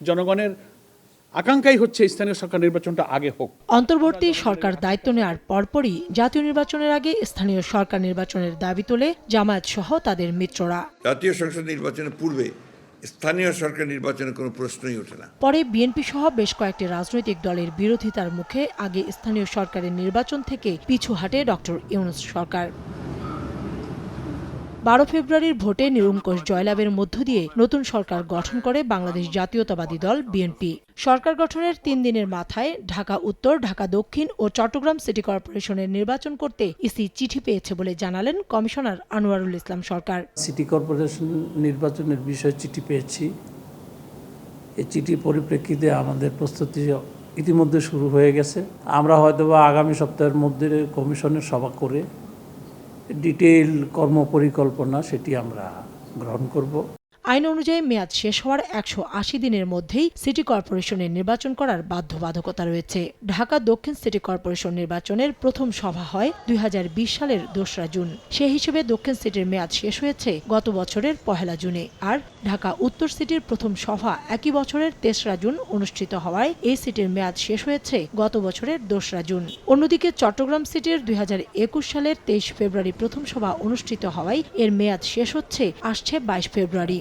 জনগণের আকাঙ্ক্ষাই হচ্ছে স্থানীয় সরকার নির্বাচনটা আগে হোক। অন্তর্বর্তী সরকার দায়িত্ব নেওয়ার পরপরই জাতীয় নির্বাচনের আগে স্থানীয় সরকার নির্বাচনের দাবি তোলে জামায়াত সহ তাদের মিত্ররা। জাতীয় সংসদ নির্বাচনের পূর্বে স্থানীয় সরকার নির্বাচনের কোনো প্রশ্নই ওঠে না। পরে বিএনপি সহ বেশ কয়েকটি রাজনৈতিক দলের বিরোধিতার মুখে আগে স্থানীয় সরকারের নির্বাচন থেকে পিছু হাঁটে ডক্টর ইউনূস সরকার। 12 ফেব্রুয়ারির ভোটে নিরঙ্কুশ জয়লাভের মধ্য দিয়ে নতুন সরকার গঠন করে বাংলাদেশ জাতীয়তাবাদী দল বিএনপি। সরকার গঠনের 3 দিনের মাথায় ঢাকা উত্তর, ঢাকা দক্ষিণ ও চট্টগ্রাম সিটি কর্পোরেশনের নির্বাচন করতে ইসি চিঠি পেয়েছে বলে জানালেন কমিশনার আনোয়ারুল ইসলাম সরকার। সিটি কর্পোরেশন নির্বাচনের বিষয়ে চিঠি পেয়েছি। এই চিঠির পরিপ্রেক্ষিতে আমাদের প্রস্তুতি ইতিমধ্যে শুরু হয়ে গেছে। আমরা হয়তোবা আগামী সপ্তাহের মধ্যে কমিশনের সভা করে ডিটেইল কর্মপরিকল্পনা সেটি আমরা গ্রহণ করব। আইন অনুযায়ী মেয়াদ শেষ হওয়ার 180 দিনের মধ্যেই সিটি কর্পোরেশনের নির্বাচন করার বাধ্যবাধকতা রয়েছে। ঢাকা দক্ষিণ সিটি কর্পোরেশন নির্বাচনের প্রথম সভা হয় 2020 সালের 2রা জুন। সেই হিসেবে দক্ষিণ সিটির মেয়াদ শেষ হয়েছে গত বছরের 1 জুনে। আর ঢাকা উত্তর সিটির প্রথম সভা একই বছরের 3রা জুন অনুষ্ঠিত হওয়ায় এই সিটির মেয়াদ শেষ হয়েছে গত বছরের 2রা জুন। অন্যদিকে চট্টগ্রাম সিটির 2021 সালের 23 ফেব্রুয়ারি প্রথম সভা অনুষ্ঠিত হওয়ায় এর মেয়াদ শেষ হচ্ছে আসছে 22 ফেব্রুয়ারি।